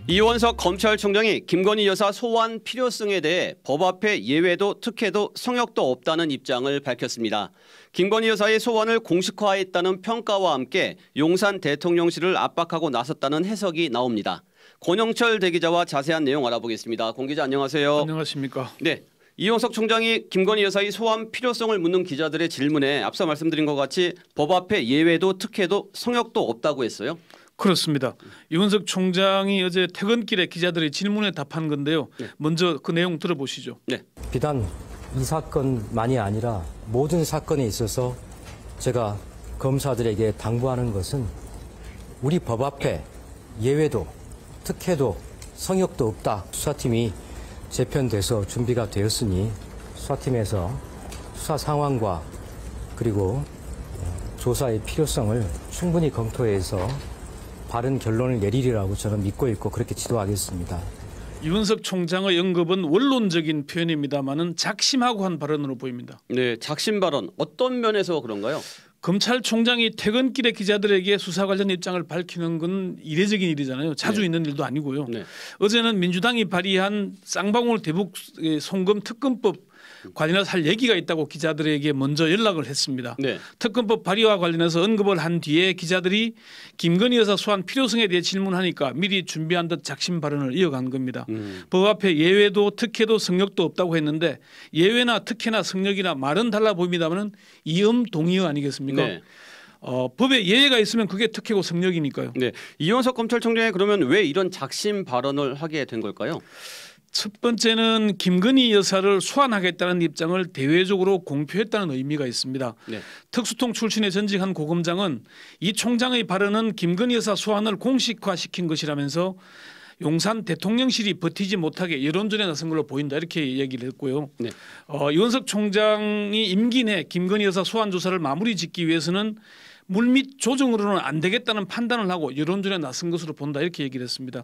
이원석 검찰총장이 김건희 여사 소환 필요성에 대해 법 앞에 예외도 특혜도 성역도 없다는 입장을 밝혔습니다. 김건희 여사의 소환을 공식화했다는 평가와 함께 용산 대통령실을 압박하고 나섰다는 해석이 나옵니다. 권영철 대기자와 자세한 내용 알아보겠습니다. 권 기자 안녕하세요. 안녕하십니까. 네, 이원석 총장이 김건희 여사의 소환 필요성을 묻는 기자들의 질문에 앞서 말씀드린 것 같이 법 앞에 예외도 특혜도 성역도 없다고 했어요. 그렇습니다. 이원석 총장이 어제 퇴근길에 기자들의 질문에 답한 건데요. 네. 먼저 그 내용 들어보시죠. 네. 비단 이 사건만이 아니라 모든 사건에 있어서 제가 검사들에게 당부하는 것은 우리 법 앞에 예외도 특혜도 성역도 없다. 수사팀이 재편돼서 준비가 되었으니 수사팀에서 수사 상황과 그리고 조사의 필요성을 충분히 검토해서 바른 결론을 내리리라고 저는 믿고 있고 그렇게 지도하겠습니다. 이원석 총장의 언급은 원론적인 표현입니다만은 작심하고 한 발언으로 보입니다. 네, 작심 발언 어떤 면에서 그런가요? 검찰총장이 퇴근길에 기자들에게 수사 관련 입장을 밝히는 건 이례적인 일이잖아요. 자주 네. 있는 일도 아니고요. 네. 어제는 민주당이 발의한 쌍방울 대북 송금 특검법 관련해서 할 얘기가 있다고 기자들에게 먼저 연락을 했습니다. 네. 특검법 발의와 관련해서 언급을 한 뒤에 기자들이 김건희 여사 소환 필요성에 대해 질문하니까 미리 준비한 듯 작심 발언을 이어간 겁니다. 법 앞에 예외도 특혜도 성역도 없다고 했는데 예외나 특혜나 성역이나 말은 달라 보입니다만 이음 동의어 아니겠습니까? 네. 법에 예외가 있으면 그게 특혜고 성역이니까요. 네, 이원석 검찰총장이 그러면 왜 이런 작심 발언을 하게 된 걸까요? 첫 번째는 김건희 여사를 소환하겠다는 입장을 대외적으로 공표했다는 의미가 있습니다. 네. 특수통 출신의 전직한 고검장은 이 총장의 발언은 김건희 여사 소환을 공식화시킨 것이라면서 용산 대통령실이 버티지 못하게 여론전에 나선 걸로 보인다 이렇게 얘기를 했고요. 네. 이원석 총장이 임기 내 김건희 여사 소환 조사를 마무리 짓기 위해서는 물밑 조정으로는 안 되겠다는 판단을 하고 여론전에 나선 것으로 본다 이렇게 얘기를 했습니다.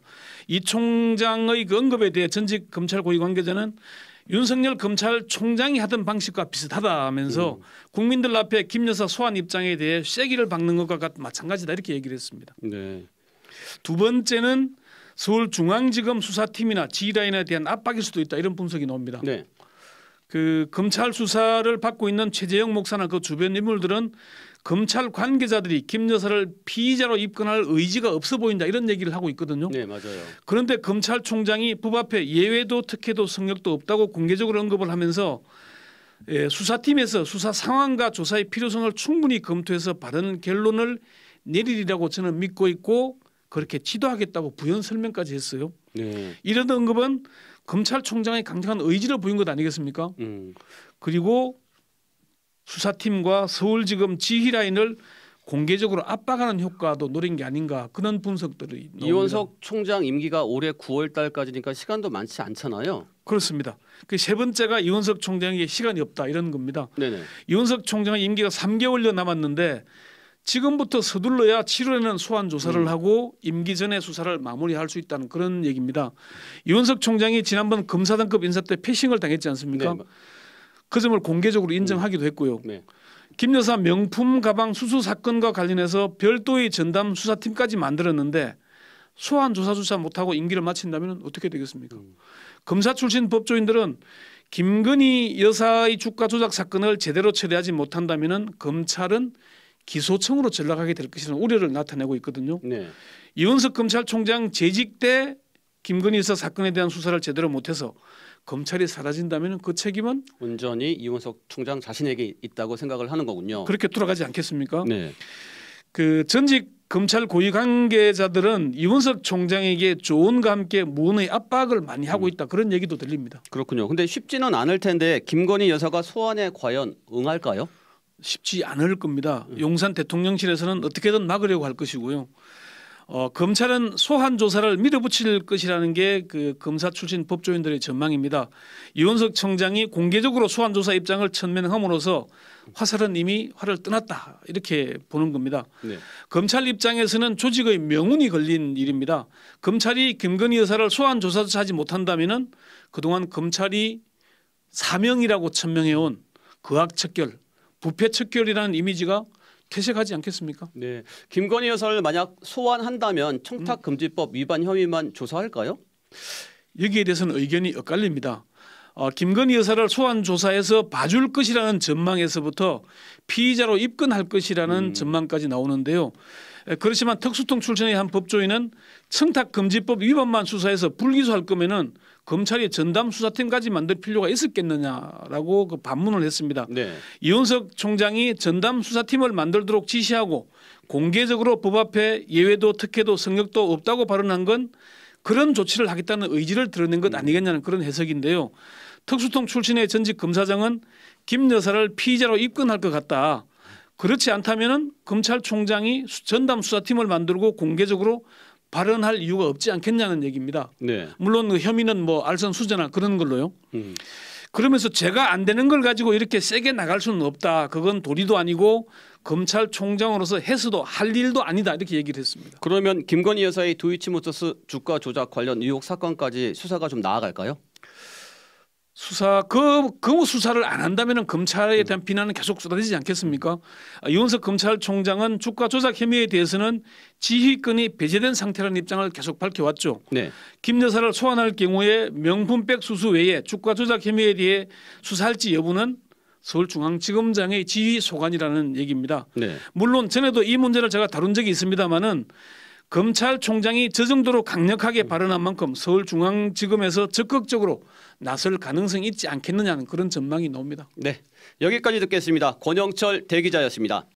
이 총장의 그 언급에 대해 전직 검찰 고위 관계자는 윤석열 검찰총장이 하던 방식과 비슷하다면서 국민들 앞에 김 여사 소환 입장에 대해 쐐기를 박는 것과 마찬가지다 이렇게 얘기를 했습니다. 네. 두 번째는 서울중앙지검 수사팀이나 G라인에 대한 압박일 수도 있다 이런 분석이 나옵니다. 네. 그 검찰 수사를 받고 있는 최재형 목사나 그 주변 인물들은 검찰 관계자들이 김 여사를 피의자로 입건할 의지가 없어 보인다 이런 얘기를 하고 있거든요. 네, 맞아요. 그런데 검찰총장이 법 앞에 예외도 특혜도 성역도 없다고 공개적으로 언급을 하면서 수사팀에서 수사 상황과 조사의 필요성을 충분히 검토해서 바른 결론을 내리리라고 저는 믿고 있고 그렇게 지도하겠다고 부연 설명까지 했어요. 네. 이런 언급은 검찰총장의 강력한 의지를 보인 것 아니겠습니까? 그리고 수사팀과 서울지검 지휘라인을 공개적으로 압박하는 효과도 노린 게 아닌가 그런 분석들이 나옵니다. 이원석 총장 임기가 올해 9월 달까지니까 시간도 많지 않잖아요. 그렇습니다. 그 세 번째가 이원석 총장에게 시간이 없다 이런 겁니다. 네네. 이원석 총장의 임기가 3개월여 남았는데 지금부터 서둘러야 7월에는 소환 조사를 하고 임기 전에 수사를 마무리할 수 있다는 그런 얘기입니다. 이원석 총장이 지난번 검사단급 인사 때 패싱을 당했지 않습니까? 네. 그 점을 공개적으로 인정하기도 했고요. 네. 김 여사 명품 가방 수수 사건과 관련해서 별도의 전담 수사팀까지 만들었는데 소환 조사조차 못하고 임기를 마친다면 어떻게 되겠습니까? 검사 출신 법조인들은 김건희 여사의 주가 조작 사건을 제대로 처리하지 못한다면 검찰은 기소청으로 전락하게 될 것이라는 우려를 나타내고 있거든요. 네. 이원석 검찰총장 재직 때 김건희 여사 사건에 대한 수사를 제대로 못해서 검찰이 사라진다면 그 책임은 온전히 이원석 총장 자신에게 있다고 생각을 하는 거군요. 그렇게 돌아가지 않겠습니까? 네. 그 전직 검찰 고위 관계자들은 이원석 총장에게 조언과 함께 무언의 압박을 많이 하고 있다 그런 얘기도 들립니다. 그렇군요. 근데 쉽지는 않을 텐데 김건희 여사가 소환에 과연 응할까요? 쉽지 않을 겁니다. 용산 대통령실에서는 어떻게든 막으려고 할 것이고요. 검찰은 소환 조사를 밀어붙일 것이라는 게 그 검사 출신 법조인들의 전망입니다. 이원석 총장이 공개적으로 소환 조사 입장을 천명함으로써 화살은 이미 활을 떠났다 이렇게 보는 겁니다. 네. 검찰 입장에서는 조직의 명운이 걸린 일입니다. 검찰이 김건희 여사를 소환 조사조차 하지 못한다면은 그동안 검찰이 사명이라고 천명해온 거악척결, 부패척결이라는 이미지가 퇴색하지 않겠습니까? 네. 김건희 여사를 만약 소환한다면 청탁금지법 위반 혐의만 조사할까요? 여기에 대해서는 의견이 엇갈립니다. 김건희 여사를 소환 조사해서 봐줄 것이라는 전망에서부터 피의자로 입건할 것이라는 전망까지 나오는데요. 그렇지만 특수통 출신의 한 법조인은 청탁금지법 위반만 수사해서 불기소할 거면은 검찰이 전담 수사팀까지 만들 필요가 있었겠느냐라고 그 반문을 했습니다. 네. 이원석 총장이 전담 수사팀을 만들도록 지시하고 공개적으로 법 앞에 예외도 특혜도 성역도 없다고 발언한 건 그런 조치를 하겠다는 의지를 드러낸 것 아니겠냐는 그런 해석인데요. 특수통 출신의 전직 검사장은 김 여사를 피의자로 입건할 것 같다. 그렇지 않다면은 검찰총장이 전담 수사팀을 만들고 공개적으로 발언할 이유가 없지 않겠냐는 얘기입니다. 네. 물론 그 혐의는 뭐 알선수재나 그런 걸로요. 그러면서 제가 안 되는 걸 가지고 이렇게 세게 나갈 수는 없다. 그건 도리도 아니고 검찰총장으로서 해서도 할 일도 아니다. 이렇게 얘기를 했습니다. 그러면 김건희 여사의 도이치모터스 주가 조작 관련 의혹 사건까지 수사가 좀 나아갈까요? 그 수사를 안 한다면 검찰에 대한 비난은 계속 쏟아지지 않겠습니까? 이원석 검찰총장은 주가 조작 혐의에 대해서는 지휘권이 배제된 상태라는 입장을 계속 밝혀왔죠. 네. 김 여사를 소환할 경우에 명품백 수수 외에 주가 조작 혐의에 대해 수사할지 여부는 서울중앙지검장의 지휘 소관이라는 얘기입니다. 네. 물론 전에도 이 문제를 제가 다룬 적이 있습니다마는 검찰총장이 저 정도로 강력하게 발언한 만큼 서울중앙지검에서 적극적으로 나설 가능성이 있지 않겠느냐는 그런 전망이 나옵니다. 네. 여기까지 듣겠습니다. 권영철 대기자였습니다.